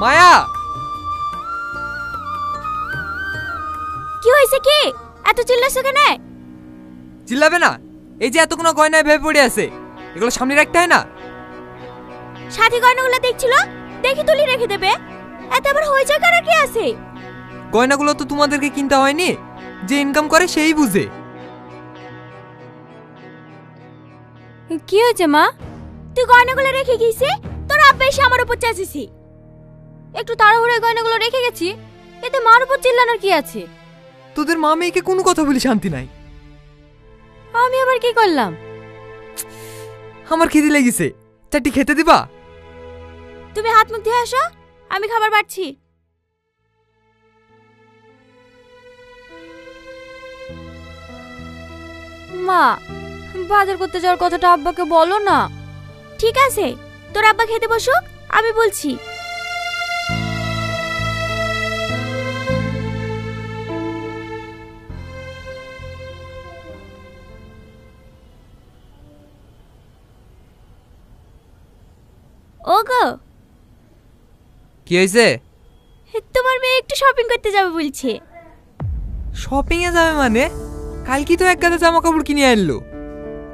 মায়া, কি হয়েছে? কি এত চিল্লাছো কেন? চিল্লাবে না? এই যে এতক্ষণ গয়নায় ভেবে পড়ে আছে, এগুলো সামনে রাখতে হয় না? সাথী গয়নাগুলো দেখছিল, দেখি তুলি রেখে দেবে। এত আবার হয়েছে করার কি আছে? গয়নাগুলো তো তোমাদেরকে কিনতে হয়নি, যে ইনকাম করে সেই বুঝে। কি হয়েছে মা? তুই গয়নাগুলো রেখে গেছি, তোর আব্বা এসে আমার উপর চেঁচেছি। একটু তাড়াহুড়ো গয়নাগুলো রেখে গেছি, এতে মার উপর চিল্লানোর কি আছে? তোদের মা মেয়েকে কোনো কথা বলি শান্তি নাই। আমি আবার কি করলাম? আমার খিদে লেগেছে, চারটি খেতে দিবা? তুমি হাত মুখ ধুয়ে আসো, আমি খাবার বাড়ছি। মা, বাজার করতে যাওয়ার কথাটা আব্বাকে বলো না। ঠিক আছে, তোর আব্বা খেতে বসুক, আমি বলছি। ওগো, কি হয়েছে? তোমার মেয়ে একটু শপিং করতে যাবে বলছে। শপিং এ যাবে মানে? কালকে তো এক গাদা জামা কাপড় কিনে আনলো।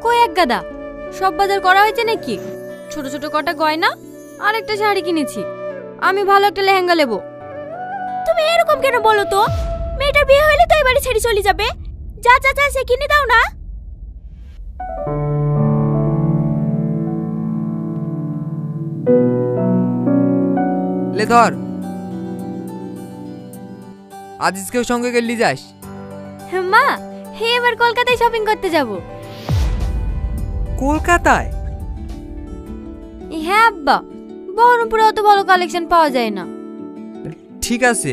কই এক গাদা? সব বাজার করা হয়েছে নাকি? ছোট ছোট কটা গয়না আর একটা শাড়ি কিনেছি। আমি ভালো একটা লেহেঙ্গা নেব। তুমি এরকম কেন বলো তো? মেয়েটার বিয়ে হলে তো এবারে ছেড়ে চলে যাবে। যা যা যা, সে কিনে দাও না। লে ধর, আজিজকেও সঙ্গে গেলি যাস। মা, হে এবার কলকাতায় শপিং করতে যাব। কলকাতায়? হ্যাঁ আব্বা, বহরমপুরে অত বড় কালেকশন পাওয়া যায় না। ঠিক আছে,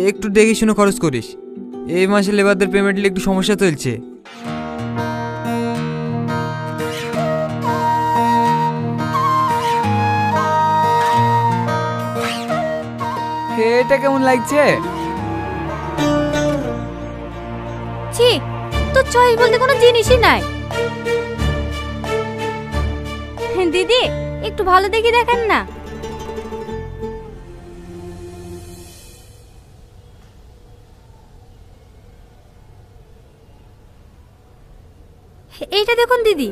একটু দেখে শুনে খরচ করিস। এই মাসে লেবারদের পেমেন্টে একটু সমস্যা চলছে। এটা কেমন লাগছে? ছি, তোর চয়েস বলতে কোনো জিনিসই নাই। দিদি, একটু ভালো দেখে দেখান না। এইটা দেখুন দিদি।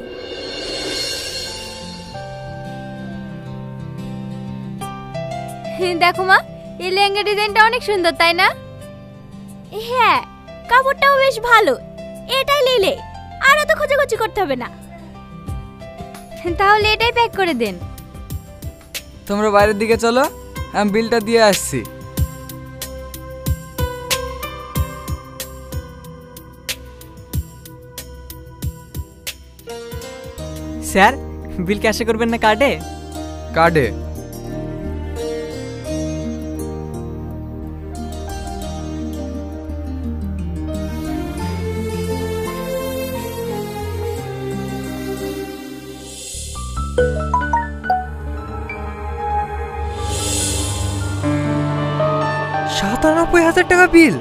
দেখো মা, এই লেহেঙ্গা ডিজাইনটা অনেক সুন্দর, তাই না? হ্যাঁ, কাপড়টাও বেশ ভালো। এটাই নিলে আর অত খোঁজাখুঁজি করতে হবে না। তাহলে এটাই প্যাক করে দেন। তোমরা বাইরের দিকে চলো, আমি বিলটা দিয়ে আসছি। স্যার, বিল ক্যাশে করবেন না কার্ডে? কার্ডে। টাকা বিল।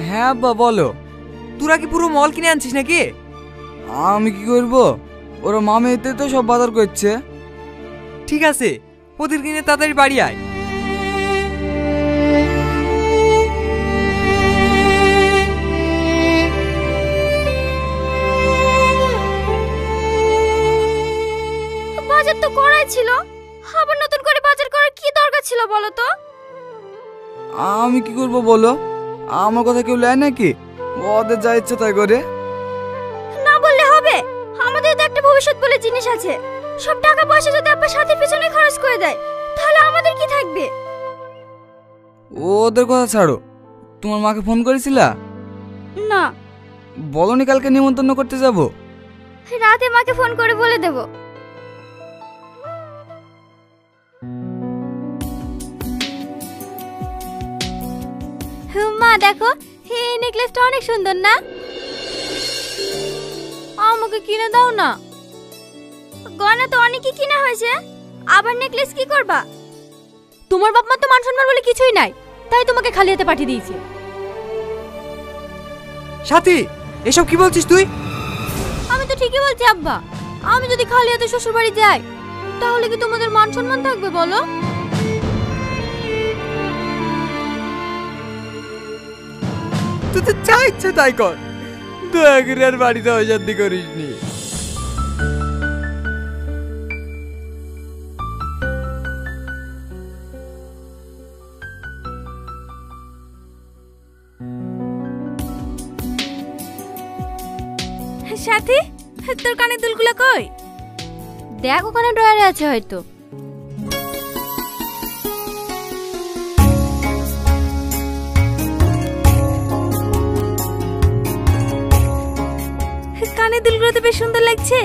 হ্যাঁ আব্বা বলো। তোরা কি পুরো মল কিনে আনছিস নাকি? আমি কি করব, ওরা মামেতে তো সব বাজার করছে। ঠিক আছে, ওদের কিনে তাড়াতাড়ি বাড়ি আয়। বাজার তো করাই ছিল, আবার নতুন করে বাজার করার কি দরকার ছিল বলো তো? আমি কি করব বলো, আমার কথা কেউ নেয় নাকি? ওদের যা ইচ্ছে তাই করে। না বললে হবে? আমাদের তো একটা ভবিষ্যৎ বলে জিনিস আছে। সব টাকা পয়সা যদি আব্বা সাথে পিছনে খরচ করে দেয়, তাহলে আমাদের কি থাকবে? ওদের কথা ছাড়ো, তোমার মাকে ফোন করেছিলা? না। বলনি কালকে নিমন্ত্রণ করতে যাব? রাতে মাকে ফোন করে বলে দেব। মা দেখো, এই নেকলেসটা অনেক সুন্দর না? আমাকে কিনে দাও না। গয়না তো অনেকই কিনা হয়েছে, আবার নেকলেস কি করবা? তোমার বাপ মা তো মান সম্মান বলে কিছুই নাই, তাই তোমাকে খালি হাতে পাঠিয়ে দিয়েছে। সাথী, এসব কি বলছিস তুই? আমি তো ঠিকই বলছি আব্বা। আমি যদি খালি হাতে শ্বশুর বাড়ি যাই তাহলে কি তোমাদের মান সম্মান থাকবে বলো? তুই তো যা ইচ্ছে তাই কর, দয়া করে আর বাড়িতে অশান্তি করিস নি। সাথী, তোর কানের দুলগুলো কই? দেখ ওখানে ড্রয়ারে আছে হয়তো। কানের দুলগুলো তো বেশ সুন্দর লাগছে।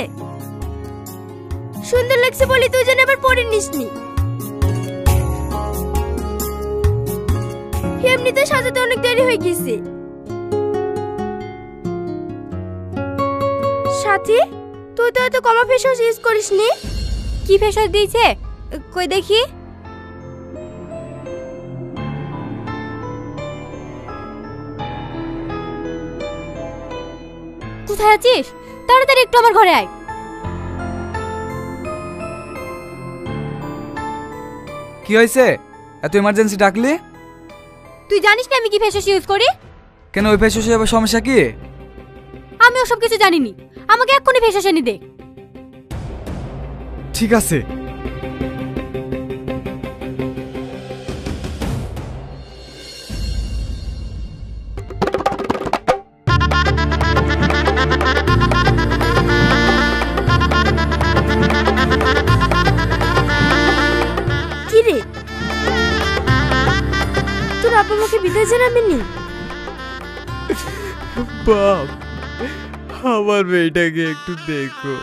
সুন্দর লাগছে বলি তুই যেন এবার পরে নিসনি। এমনিতে সাজাতে অনেক দেরি হয়ে গেছে। সাথী, তুই তো এত কমা ফেস ওয়াশ ইউজ করিসনি। কি ফেস ওয়াশ দিয়েছে কই দেখি? কোথায় আছিস? তাড়াতাড়ি একটু আমার ঘরে আয়। কি হয়েছে? এত ইমার্জেন্সি ডাকলি? তুই জানিস না আমি কি ফেস ওয়াশ ইউজ করি? কেন, ওই ফেস ওয়াশে আবার সমস্যা কি? আমি ওসব কিছু জানিনি। আমাকে এক্ষুনি ফেস ওয়াশ এনে দে। ঠিক আছে। কি রে, তোর আপা আমাকে বিদায় জানাবেনি? বাপ, আমার মেয়েটাকে একটু দেখো।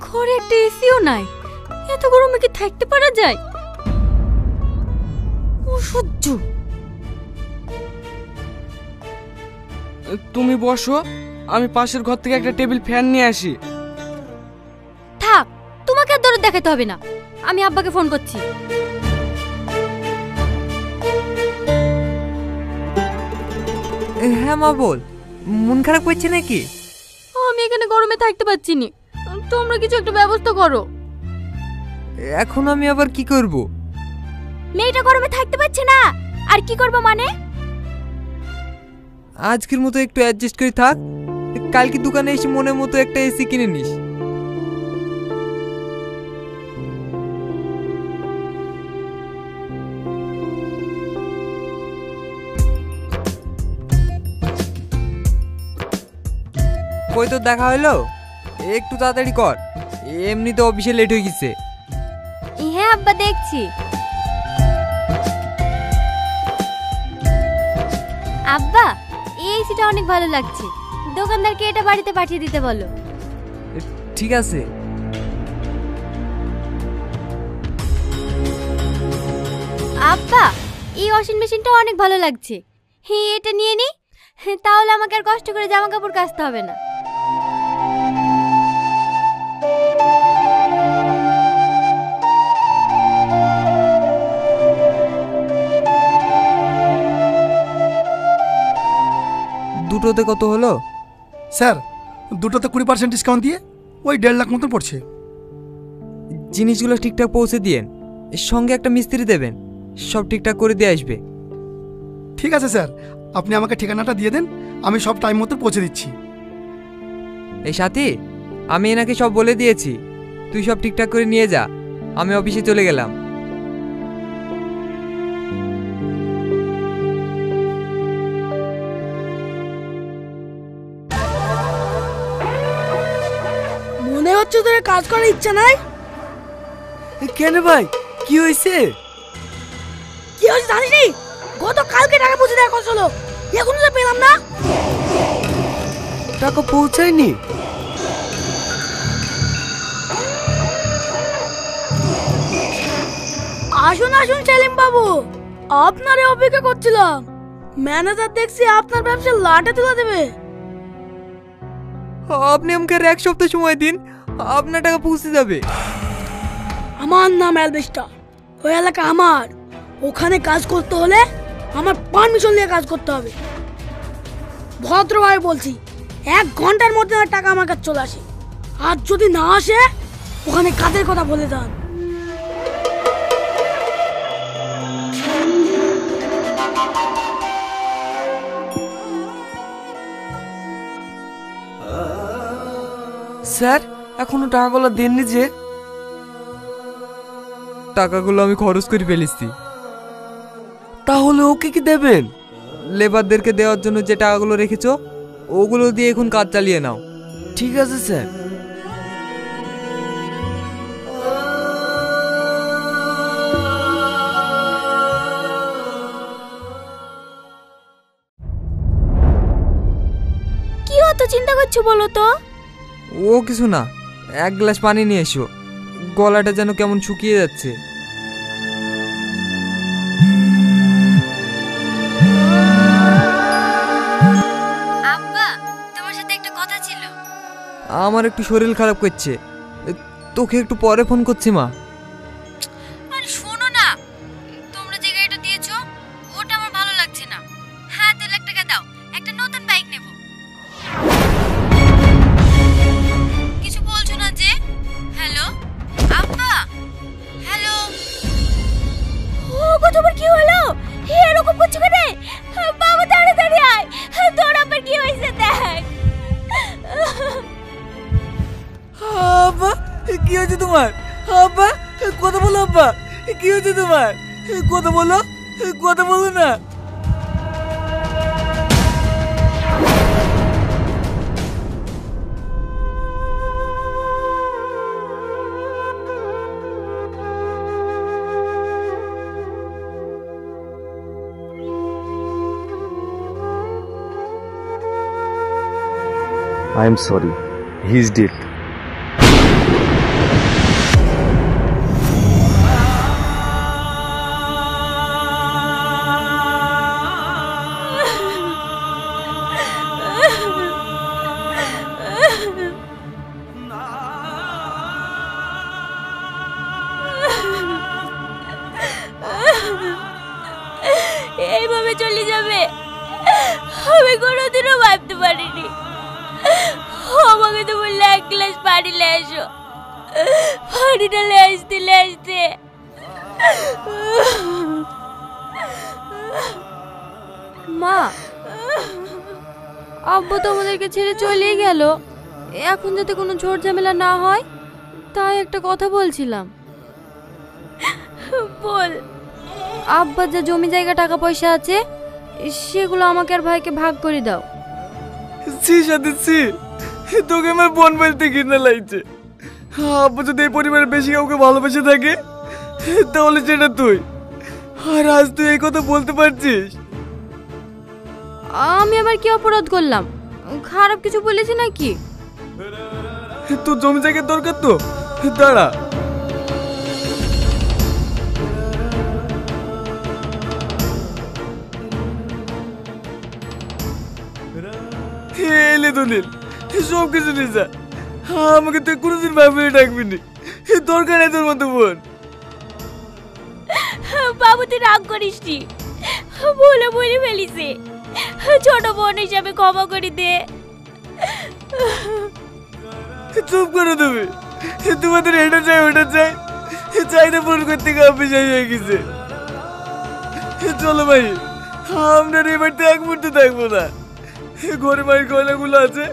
ঘরে একটা এসিও নাই, এত গরমে কি থাকতে পারা যায়? অসহ্য। তুমি বসো, আমি পাশের ঘর থেকে একটা টেবিল ফ্যান নিয়ে আসি। থাক, তোমাকে আর দরদ দেখাতে হবে না। আমি আব্বাকে ফোন করছি। হ্যাঁ মা বল, মন খারাপ করছে নাকি? আমি এখানে গরমে থাকতে পারছি না, তোমরা কিছু একটা ব্যবস্থা করো। এখন আমি আবার কি করব? মেয়েটা গরমে থাকতে পারছে না, আর কি করব মানে? আজকের মতো একটু অ্যাডজাস্ট করে থাক, কালকে দোকানে এসে মনের মতো একটা এসি কিনে নিস। কই তোর দেখা হলো? একটু তাড়াতাড়ি কর, এমনিতে অফিসে লেট হয়ে গেছে। হ্যাঁ আব্বা, দেখছি। আব্বা, এই এসিটা অনেক ভালো লাগছে। দোকানদারকে এটা বাড়িতে পাঠিয়ে দিতে বলো। ঠিক আছে। আব্বা, এই ওয়াশিং মেশিনটা অনেক ভালো লাগছে। হ্যাঁ, এটা নিয়ে নি, তাহলে আমাকে আর কষ্ট করে জামা কাপড় কাচতে হবে না। দুটোতে কত হলো? স্যার, দুটোতে 20% ডিসকাউন্ট দিয়ে ওই 1.5 লাখ মতো পড়ছে। জিনিসগুলো ঠিকঠাক পৌঁছে দিয়েন, এর সঙ্গে একটা মিস্ত্রি দেবেন, সব ঠিকঠাক করে দিয়ে আসবে। ঠিক আছে স্যার, আপনি আমাকে ঠিকানাটা দিয়ে দেন, আমি সব টাইম মতো পৌঁছে দিচ্ছি। এই সাথী, আমি এনাকে সব বলে দিয়েছি, তুই সব ঠিকঠাক করে নিয়ে যা। আমি অফিসে চলে গেলাম। মনে হচ্ছে তোর কাজ করার ইচ্ছা নাই। কেন ভাই, কি হয়েছে? কি হয়েছে জানিস নি? গতকালকে টাকা পৌঁছে দেওয়ার কথা ছিল, এখনো তো পেলাম না। টাকা পৌঁছায়নি? আসুন আসুন সেলিম বাবু, আপনারে অপেক্ষা করছিলাম। ম্যানেজার দেখছি আপনার ব্যবসা লাটে তুলে দেবে। আপনি আমাকে আর 1 সপ্তাহ সময় দিন, আপনার টাকা পৌঁছে যাবে। আমার নাম অ্যালবেস্টার, ওই এলাকা আমার। ওখানে কাজ করতে হলে আমার পারমিশন নিয়ে কাজ করতে হবে। ভদ্রভাবে বলছি, 1 ঘন্টার মধ্যে আমার টাকা আমার কাছে চলে আসে। আর যদি না আসে, ওখানে কাজের কথা বলে দেন। স্যার এখনো টাকাগুলো দেননি যে? টাকাগুলো আমি খরচ করে ফেলেছি। তাহলে ওকে কি দেবেন? লেবারদেরকে দেওয়ার জন্য যে টাকাগুলো রেখেছো, ওগুলো দিয়ে এখন কাজ চালিয়ে নাও। ঠিক আছে স্যার। কি অত চিন্তা করছো বলো তো? ও কিছু না, 1 গ্লাস পানি নিয়ে এসো, গলাটা যেন কেমন শুকিয়ে যাচ্ছে। আব্বা, তোমার সাথে একটা কথা ছিল। আমার একটু শরীর খারাপ করছে, তোকে একটু পরে ফোন করছি মা। আরে শোনো না, তোমরা যে গাড়িটা দিয়েছো ওটা আমার ভালো লাগছে না। হ্যাঁ, 2 লাখ টাকা দাও, একটা নতুন বাইক নেব। কিছু বলছো না যে? হ্যালো আব্বা, হ্যালো। ওগো, তোমার কি হলো? এরকম করছো কেন? বাবা তাড়াতাড়ি আয়, তোর আবার কি হয়েছে দেখ। আব্বা কি হয়েছে তোমার? আব্বা কথা বলো, আব্বা কি হয়েছে তোমার? কথা বলো, কথা বলো না। I am sorry. He is dead. এইভাবে চলে যাবে আমি কোনোদিনও ভাবতে পারিনি। আমাকে তো বললে 1 গ্লাস পানি নিয়ে এসো, পানিটা নিয়ে আসতে মা, আব্বু তো আমাদেরকে ছেড়ে চলে গেল। এখন যাতে কোনো ঝড় ঝামেলা না হয় তাই একটা কথা বলছিলাম। বল। আব্বার যা জমি জায়গা টাকা পয়সা আছে সেগুলো আমাকে আর ভাইকে ভাগ করে দাও। সাথে তোকে আমার বোন বলতে ঘৃণা লাগছে। আব্বু যদি এই পরিবারে বেশি কাউকে ভালোবেসে থাকে তাহলে সেটা তুই। আর আজ তুই এই কথা বলতে পারছিস? আমি আবার কি অপরাধ করলাম? খারাপ কিছু বলেছি নাকি? তোর জমি জায়গার দরকার তো, দাঁড়া। এলে দলিল সব কিছু নিয়ে যা। আমাকে তুই কোনোদিন ভাবিয়ে ডাকবি নি, দরকার নেই তোর মতো বোন। বাবু তুই রাগ করিস নি, বলে বলে ফেলিছে। ছোট বোন হিসাবে ক্ষমা করে দে। চুপ করে দেবে। তোমাদের এটা চাই ওটা চাই, চাইতে পূরণ করতে কাপে যাই হয়ে গেছে। চলো ভাই, আমরা এবার তো 1 মুহূর্তে থাকবো না। ঘরে বাড়ির গয়নাগুলো আছে,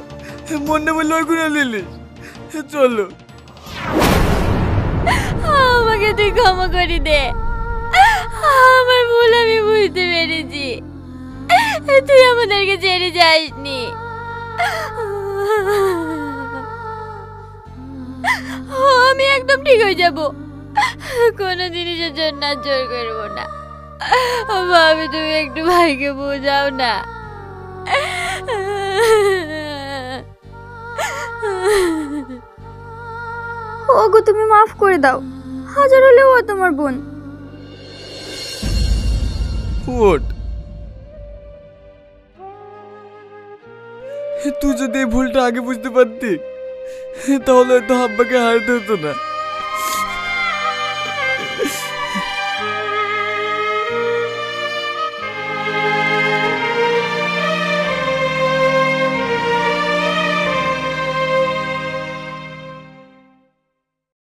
মনে বললে ওইগুলো নিলিস। চলো। আমাকে তুই ক্ষমা করে দে, আমার ভুল আমি বুঝতে পেরেছি। তুই আমাদেরকে ছেড়ে যাসনি। আমি একদম ঠিক হয়ে যাব, কোনো জিনিসের জন্য আর জোর করবো না। ভাবি তুমি একটু ভাইকে বোঝাও না। ওগো তুমি মাফ করে দাও, হাজার হলেও ও তোমার বোন। ওঠ। তুই যদি এই ভুলটা আগে বুঝতে পারতি তাহলে হয়তো আব্বাকে হারাতে হতো না।